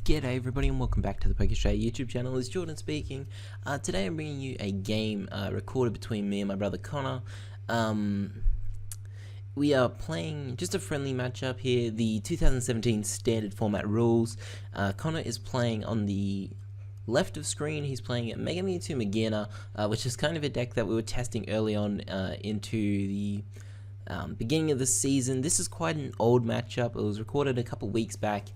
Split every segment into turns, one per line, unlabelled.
G'day everybody and welcome back to the Playtesting YouTube channel. It's Jordan speaking. Today I'm bringing you a game recorded between me and my brother Connor. We are playing just a friendly matchup here, the 2017 standard format rules. Connor is playing on the left of screen. He's playing Mega Mewtwo Magearna, which is kind of a deck that we were testing early on into the beginning of the season. This is quite an old matchup. It was recorded a couple weeks back.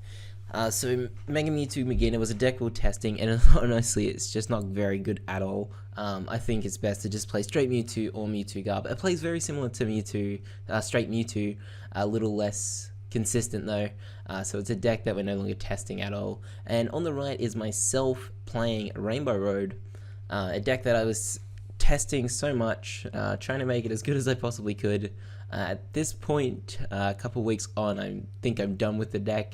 So Mega Mewtwo Magearna was a deck we were testing, and honestly it's just not very good at all. I think it's best to just play straight Mewtwo or Mewtwo Garb. It plays very similar to Mewtwo, straight Mewtwo, a little less consistent though. So it's a deck that we're no longer testing at all. And on the right is myself playing Rainbow Road, a deck that I was testing so much, trying to make it as good as I possibly could. At this point, a couple weeks on, I think I'm done with the deck.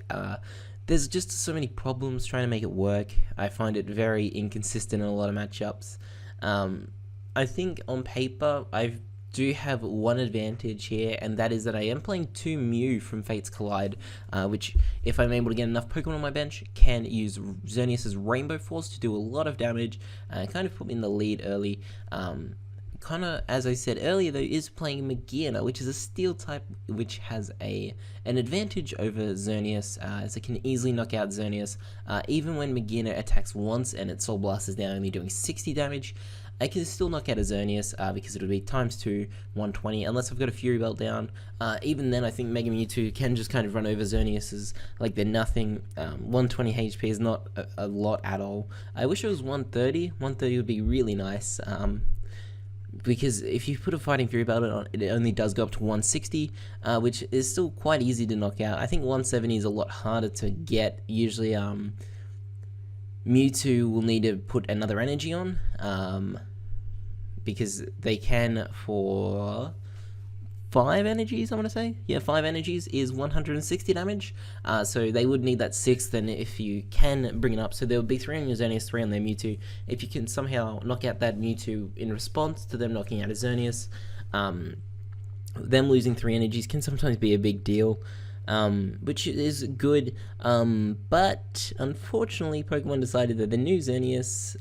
There's just so many problems trying to make it work. I find it very inconsistent in a lot of matchups. I think on paper I do have one advantage here, and that is that I am playing 2 Mew from Fates Collide, which, if I'm able to get enough Pokemon on my bench, can use Xerneas' Rainbow Force to do a lot of damage, and kind of put me in the lead early. Connor, as I said earlier though, is playing Magearna, which is a steel type, which has an advantage over Xerneas, as it can easily knock out Xerneas. Even when Magearna attacks once and its Soul Blast is now only doing 60 damage, I can still knock out a Xerneas, because it'll be ×2, 120, unless I've got a Fury Belt down. Even then, I think Mega Mewtwo can just kind of run over Xerneas like they're nothing. 120 HP is not a lot at all. I wish it was 130. 130 would be really nice. Because if you put a Fighting Fury Belt on, it only does go up to 160, which is still quite easy to knock out. I think 170 is a lot harder to get. Usually, Mewtwo will need to put another energy on, because they can for 5 energies, I want to say. Yeah, 5 energies is 160 damage, so they would need that 6th, and if you can bring it up, so there would be 3 on your Xerneas, 3 on their Mewtwo. If you can somehow knock out that Mewtwo in response to them knocking out a Xerneas, them losing 3 energies can sometimes be a big deal, which is good, but unfortunately Pokemon decided that the new Xerneas,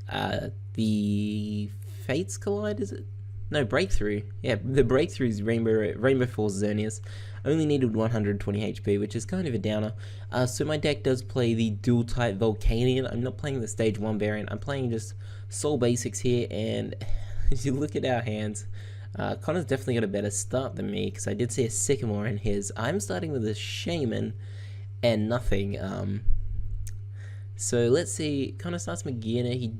the Fates Collide, is it? No, Breakthrough. Yeah, the Breakthrough's Rainbow Force Xerneas only needed 120 HP, which is kind of a downer. So my deck does play the dual type Volcanion. I'm not playing the stage 1 variant. I'm playing just Soul Basics here, and as you look at our hands, Connor's definitely got a better start than me, because I did see a Sycamore in his. I'm starting with a Shaman and nothing. So let's see. Connor starts Magearna. He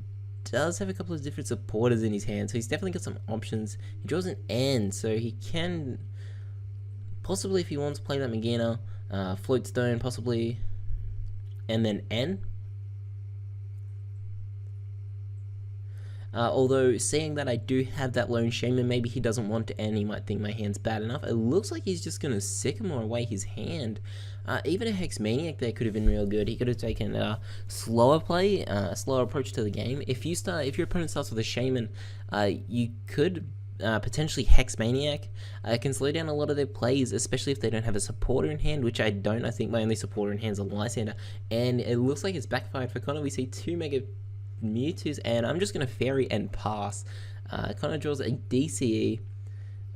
does have a couple of different supporters in his hand, so he's definitely got some options. He draws an N, so he can possibly, if he wants, play that Magearna, Floatstone possibly, and then N. Although, seeing that I do have that lone Shaman, maybe he doesn't want to N, he might think my hand's bad enough. It looks like he's just going to Sycamore away his hand. Even a Hex Maniac there could have been real good. He could have taken a slower play, a slower approach to the game. If your opponent starts with a Shaman, you could potentially Hex Maniac. It can slow down a lot of their plays, especially if they don't have a supporter in hand, which I don't. I think my only supporter in hand is a Lysander, and it looks like it's backfired for Connor. We see 2 Mega Mewtwo's, and I'm just going to Fairy and pass. Connor draws a DCE.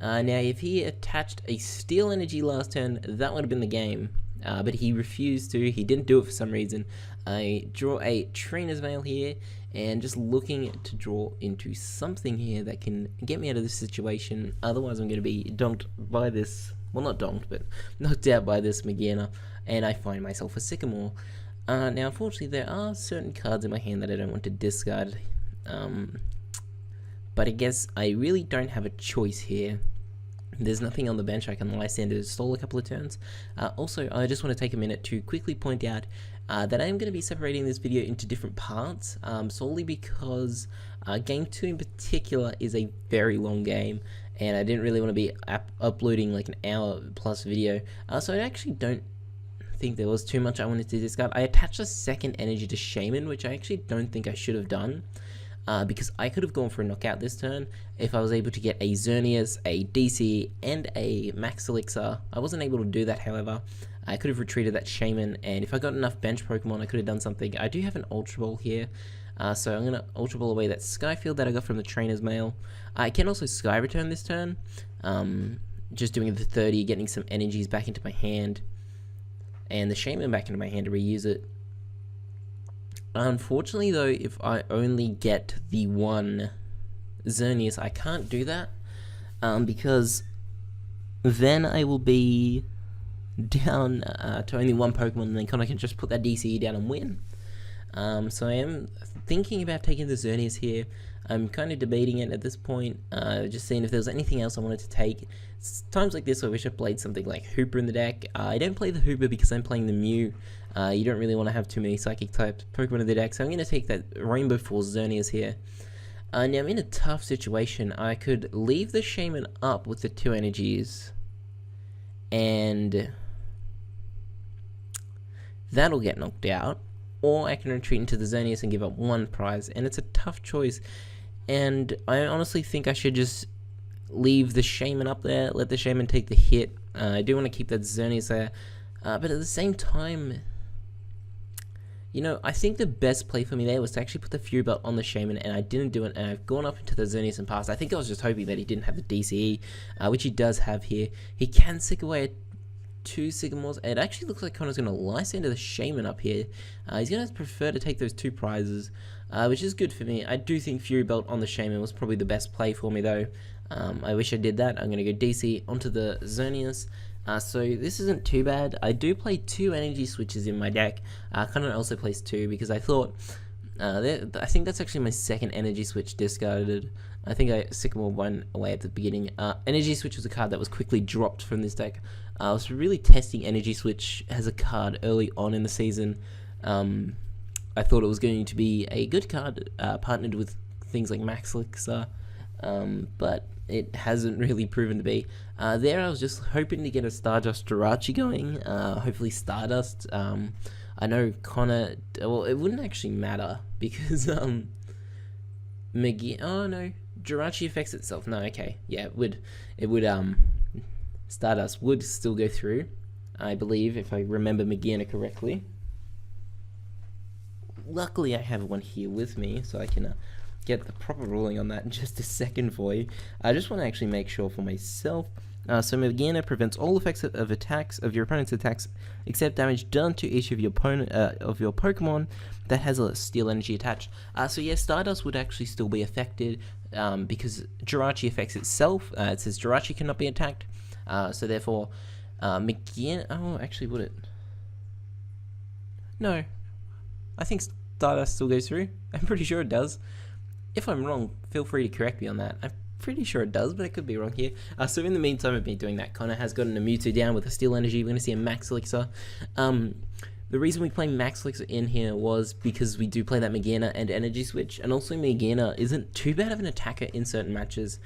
Now, if he attached a Steel Energy last turn, that would have been the game. But he refused to. He didn't do it for some reason. I draw a Trainer's Mail here, and just looking to draw into something here that can get me out of this situation. Otherwise, I'm going to be donked by this. Well, not donked, but knocked out by this Magearna, and I find myself a Sycamore. Now, unfortunately, there are certain cards in my hand that I don't want to discard. But I guess I really don't have a choice here. There's nothing on the bench. I can Lysander stall a couple of turns. Also, I just want to take a minute to quickly point out that I am going to be separating this video into different parts, solely because Game 2 in particular is a very long game, and I didn't really want to be uploading like an hour plus video. So I actually don't think there was too much I wanted to discard. I attached a second energy to Shaman, which I actually don't think I should have done. because I could have gone for a knockout this turn if I was able to get a Xerneas, a DC, and a Max Elixir. I wasn't able to do that, however. I could have retreated that Shaman, and if I got enough bench Pokemon, I could have done something. I do have an Ultra Ball here, so I'm going to Ultra Ball away that Skyfield that I got from the Trainer's Mail. I can also Sky Return this turn, just doing the 30, getting some energies back into my hand, and the Shaman back into my hand to reuse it. Unfortunately though, if I only get the one Xerneas, I can't do that, because then I will be down to only one Pokemon, and then Connor can just put that DCE down and win. So I am thinking about taking the Xerneas here. I'm kind of debating it at this point, just seeing if there was anything else I wanted to take. It's times like this I wish I played something like Hooper in the deck. I don't play the Hooper because I'm playing the Mew. You don't really want to have too many Psychic type Pokemon in the deck, so I'm going to take that Rainbow Force Xerneas here. Now I'm in a tough situation. I could leave the Shaman up with the 2 energies, and that'll get knocked out, or I can retreat into the Xerneas and give up 1 prize, and it's a tough choice, and I honestly think I should just leave the Shaman up there, let the Shaman take the hit. I do want to keep that Xerneas there, but at the same time, you know, I think the best play for me there was to actually put the Fury Belt on the Shaman, and I didn't do it, and I've gone up into the Xerneas and passed. I think I was just hoping that he didn't have the DCE, which he does have here. He can sick away 2 Sycamores. It actually looks like Connor's going to Lysander the Shaman up here. He's going to prefer to take those 2 prizes, which is good for me. I do think Fury Belt on the Shaman was probably the best play for me though. I wish I did that. I'm going to go DC onto the Xerneas. So this isn't too bad. I do play 2 energy switches in my deck. Connor also plays 2 because I thought, I think that's actually my second energy switch discarded. I think I Sycamore 1 away at the beginning. Energy Switch was a card that was quickly dropped from this deck. I was really testing Energy Switch as a card early on in the season. I thought it was going to be a good card, partnered with things like Max Elixir, but it hasn't really proven to be. There I was just hoping to get a Stardust Jirachi going, hopefully Stardust. I know Connor, well, it wouldn't actually matter because oh no, Jirachi affects itself. No, okay, yeah, it would Stardust would still go through, I believe, if I remember Magearna correctly. Luckily I have one here with me, so I can get the proper ruling on that in just a second for you. I just want to actually make sure for myself. So Magearna prevents all effects of attacks of your opponent's attacks, except damage done to each of your Pokemon that has a Steel Energy attached. So yeah, Stardust would actually still be affected because Jirachi affects itself. It says Jirachi cannot be attacked. So therefore, Magearna. Oh, actually, would it? No, I think Stardust still goes through. I'm pretty sure it does. If I'm wrong, feel free to correct me on that. I'm pretty sure it does, but I could be wrong here. So in the meantime, I've been doing that. Connor has gotten a Mewtwo down with a Steel Energy. We're going to see a Max Elixir. The reason we play Max Elixir in here was because we do play that Magearna and Energy Switch, and also Magearna isn't too bad of an attacker in certain matches.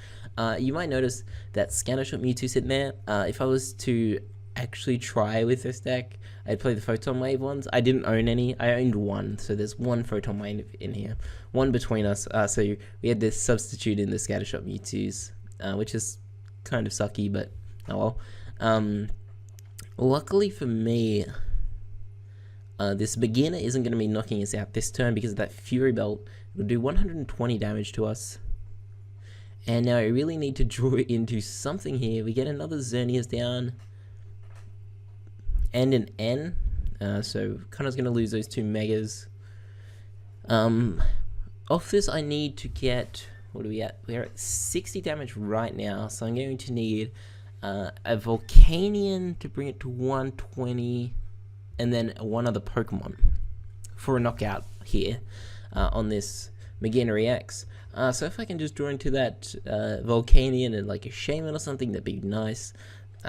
You might notice that Scattershot Mewtwo sitting there. If I was to actually try with this deck, I'd play the Photon Wave ones. I didn't own any. I owned 1, so there's 1 Photon Wave in here. 1 between us. So we had this substitute in the Scattershot Mewtwo's, which is kind of sucky, but oh well. Luckily for me, this Magearna isn't going to be knocking us out this turn because of that Fury Belt. It'll do 120 damage to us. And now I really need to draw into something here. We get another Xerneas down. And an N, so Connor's going to lose those 2 Megas. Off this I need to get, what are we at? We're at 60 damage right now, so I'm going to need a Volcanion to bring it to 120, and then 1 other Pokemon for a knockout here on this Magearna EX. So if I can just draw into that Volcanion and like a Shaman or something, that'd be nice.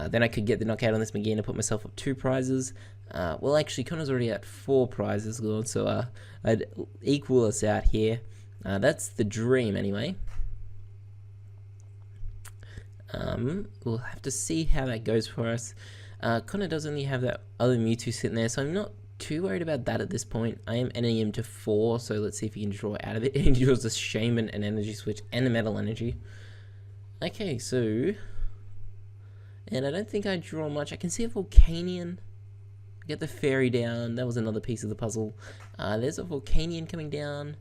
Then I could get the knockout on this Magearna, put myself up 2 prizes. Well, actually, Connor's already at 4 prizes, so I'd equal us out here. That's the dream, anyway. We'll have to see how that goes for us. Connor does only have that other Mewtwo sitting there, so I'm not too worried about that at this point. I am ending him to 4, so let's see if he can draw out of it. He draws a Shaman, an Energy Switch, and a Metal Energy. Okay, so... And I don't think I draw much. I can see a Volcanion. Get the fairy down. That was another piece of the puzzle. There's a Volcanion coming down.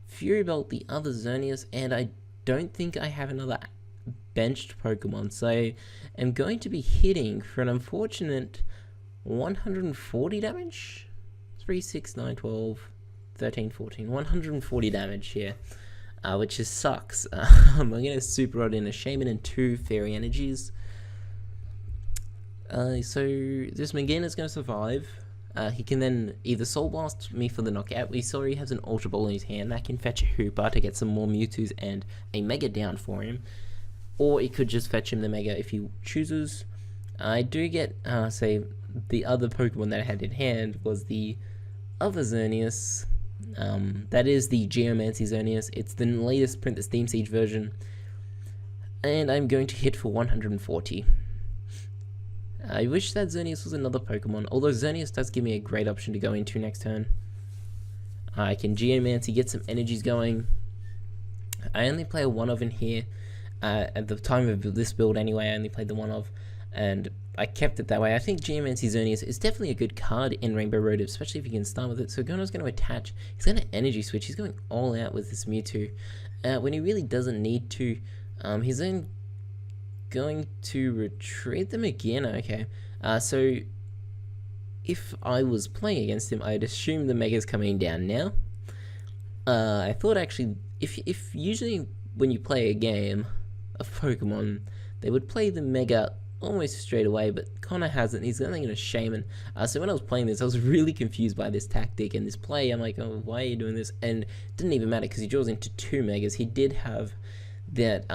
Fury Bolt, the other Xerneas, and I don't think I have another benched Pokemon, so I'm going to be hitting for an unfortunate 140 damage. 3, 6, 9, 12, 13, 14. 140 damage here, which just sucks. I'm going to Super Rod in a Shaman and 2 Fairy Energies. So this Magearna is going to survive. He can then either Soul Blast me for the knockout. We saw he has an Ultra Ball in his hand. That can fetch a Hooper to get some more Mewtwo's and a Mega down for him. Or it could just fetch him the Mega if he chooses. I do get, say, the other Pokemon that I had in hand was the other Xerneas. That is the Geomancy Xerneas. It's the latest print, the Steam Siege version. And I'm going to hit for 140. I wish that Xerneas was another Pokemon, although Xerneas does give me a great option to go into next turn. I can Geomancy, get some energies going. I only play a 1-of in here. At the time of this build anyway, I only played the 1-of, and I kept it that way. I think Geomancy Xerneas is definitely a good card in Rainbow Road, especially if you can start with it. So Gono's going to attach. He's going to energy switch. He's going all out with this Mewtwo. When he really doesn't need to. He's then going to retreat the Magearna. Okay, so if I was playing against him, I'd assume the Mega's coming down now. I thought actually, if usually when you play a game of Pokemon, they would play the Mega almost straight away, but Connor hasn't. He's only going to Shaman. So when I was playing this, I was really confused by this tactic and this play. I'm like, oh, why are you doing this? And it didn't even matter because he draws into 2 Megas. He did have that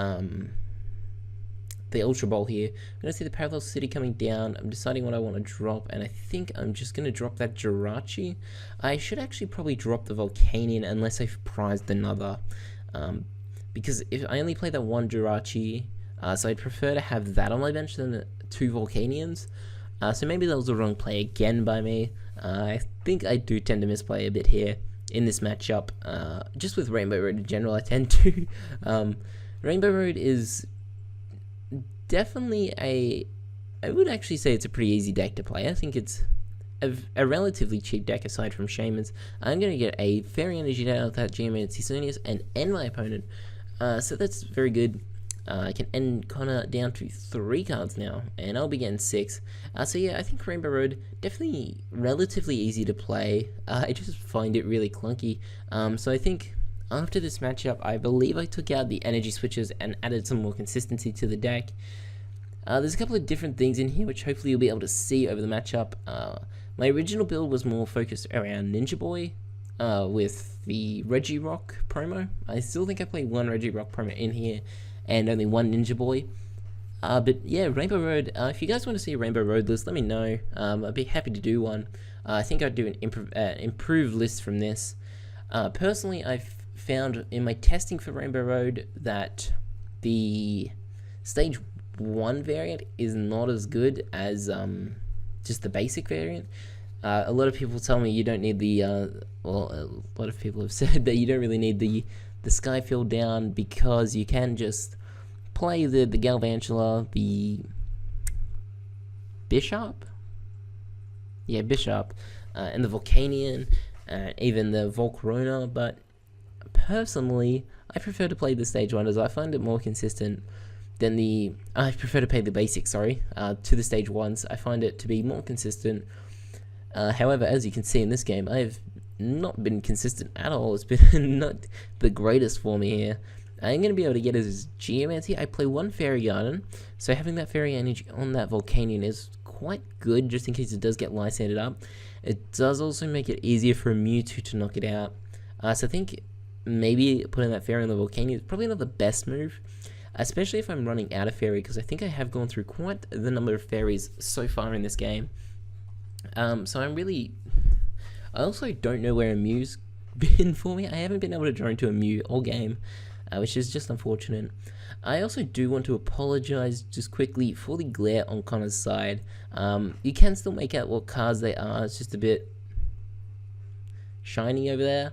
the Ultra Ball here. I'm going to see the Parallel City coming down. I'm deciding what I want to drop, and I think I'm just going to drop that Jirachi. I should actually probably drop the Volcanion unless I've prized another, because if I only play that 1 Jirachi, so I'd prefer to have that on my bench than the 2 Volcanions. So maybe that was the wrong play again by me. I think I do tend to misplay a bit here in this matchup. Just with Rainbow Road in general, I tend to. Rainbow Road is definitely I would actually say it's a pretty easy deck to play. I think it's a relatively cheap deck aside from Shamans. I'm going to get a Fairy Energy out of that Geomancy Xerneas and end my opponent. So that's very good. I can end Connor down to 3 cards now, and I'll be getting 6. So yeah, I think Rainbow Road, definitely relatively easy to play. I just find it really clunky. So I think after this matchup, I believe I took out the energy switches and added some more consistency to the deck. There's a couple of different things in here which hopefully you'll be able to see over the matchup. My original build was more focused around Ninja Boy with the Regirock promo. I still think I played 1 Regirock promo in here and only 1 Ninja Boy. But yeah, Rainbow Road, if you guys want to see a Rainbow Road list, let me know. I'd be happy to do one. I think I'd do an improved list from this. Personally, I've found in my testing for Rainbow Road that the Stage 1 variant is not as good as just the basic variant. A lot of people tell me you don't need the, well, a lot of people have said that you don't really need the Skyfield down because you can just play the Galvantula, the Bishop? Yeah, Bishop, and the Volcanion, even the Volcarona, but personally, I prefer to play the Stage 1 as I find it more consistent than I prefer to play the basics, to the Stage 1s. I find it to be more consistent. However, as you can see in this game, I've not been consistent at all. It's been not the greatest for me here. I'm going to be able to get his Geomancy. I play 1 Fairy Garden, so having that Fairy Energy on that Volcanion is quite good, just in case it does get Lysanded up. It does also make it easier for a Mewtwo to knock it out. So I think maybe putting that Fairy on the Volcanion is probably not the best move, especially if I'm running out of Fairy, because I think I have gone through quite the number of Fairies so far in this game. So I also don't know where a Mew's been for me. I haven't been able to draw into a Mew all game, which is just unfortunate. I also do want to apologize just quickly for the glare on Connor's side. You can still make out what cards they are. It's just a bit shiny over there.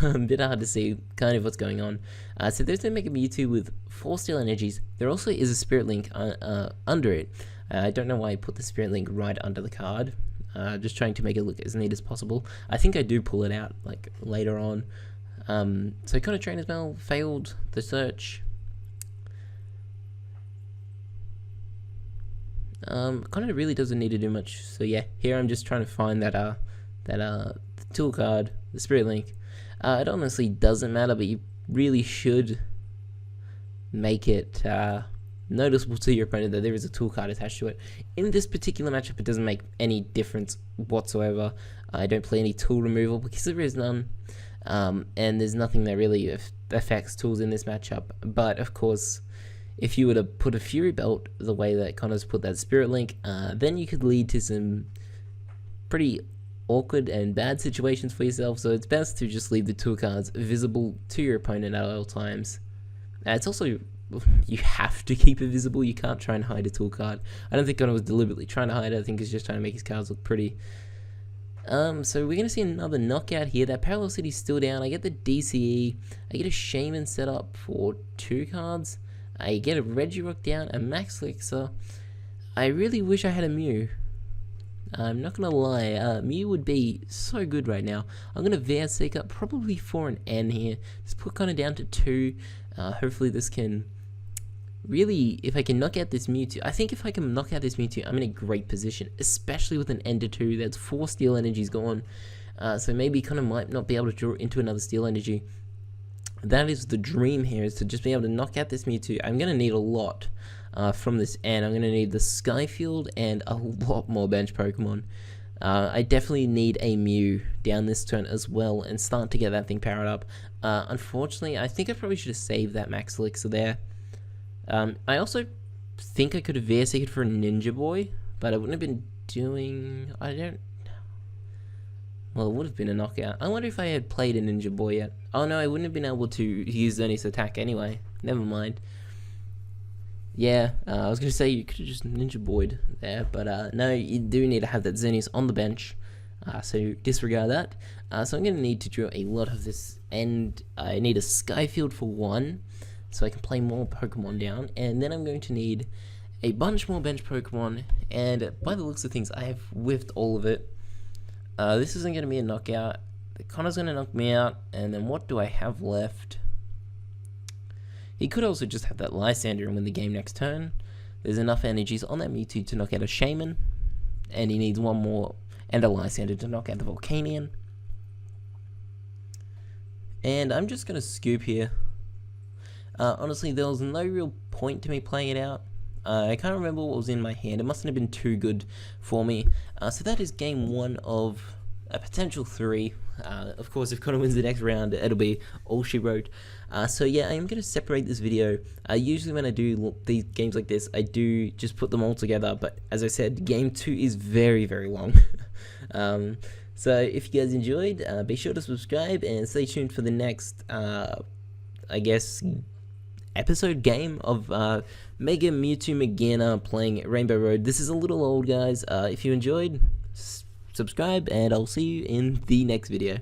A bit hard to see kind of what's going on. So there's no Mega Mewtwo with 4 Steel Energies. There also is a Spirit Link under it. I don't know why I put the Spirit Link right under the card. just trying to make it look as neat as possible. I think I do pull it out like later on. So Connor Trainer's Mail failed the search. Connor really doesn't need to do much. So yeah, here I'm just trying to find that tool card, the Spirit Link. It honestly doesn't matter, but you really should make it noticeable to your opponent that there is a tool card attached to it. In this particular matchup, it doesn't make any difference whatsoever. I don't play any tool removal because there is none, and there's nothing that really affects tools in this matchup. But of course, if you were to put a Fury Belt the way that Connor's put that Spirit Link, then you could lead to some pretty awkward and bad situations for yourself. So it's best to just leave the tool cards visible to your opponent at all times. It's also, you have to keep it visible. You can't try and hide a tool card. I don't think Connor was deliberately trying to hide it. I think he's just trying to make his cards look pretty. So we're going to see another knockout here. That Parallel City's still down. I get the DCE. I get a Shaman set up for 2 cards. I get a Regirock down, a Max Elixir. I really wish I had a Mew. I'm not going to lie, Mew would be so good right now. I'm going to vsing up probably for an N here. Just put Connor down to 2. Hopefully this can really, if I can knock out this Mewtwo, I think if I can knock out this Mewtwo, I'm in a great position, especially with an Ender 2. That's 4 Steel Energies gone. So maybe Connor might not be able to draw into another Steel Energy. That is the dream here, is to just be able to knock out this Mewtwo. I'm going to need a lot from this end. I'm going to need the Skyfield and a lot more bench Pokemon. I definitely need a Mew down this turn as well and start to get that thing powered up. Unfortunately, I think I probably should have saved that Max Elixir there. I also think I could have vsinged for a Ninja Boy, but I wouldn't have been doing... Well, it would have been a knockout. I wonder if I had played a Ninja Boy yet. Oh no, I wouldn't have been able to use Xerneas attack anyway. Never mind. Yeah, I was going to say you could have just Ninja Boyed there, but no, you do need to have that Xerneas on the bench. So disregard that. So I'm going to need to draw a lot of this, and I need a Skyfield for 1, so I can play more Pokemon down, and then I'm going to need a bunch more bench Pokemon, and by the looks of things, I have whiffed all of it. This isn't going to be a knockout. Connor's going to knock me out, and then what do I have left? He could also just have that Lysander and win the game next turn. There's enough energies on that Mewtwo to knock out a Shaman, and he needs 1 more and a Lysander to knock out the Volcanion. And I'm just going to scoop here. Honestly, there was no real point to me playing it out. I can't remember what was in my hand. It mustn't have been too good for me. So that is game 1 of a potential 3. Of course, if Connor wins the next round, it'll be all she wrote. So yeah, I am going to separate this video. Usually when I do these games like this, I do just put them all together. But as I said, game 2 is very, very long. So if you guys enjoyed, be sure to subscribe and stay tuned for the next, I guess, episode game of Mega Mewtwo Magearna playing Rainbow Road. This is a little old, guys. If you enjoyed, subscribe, and I'll see you in the next video.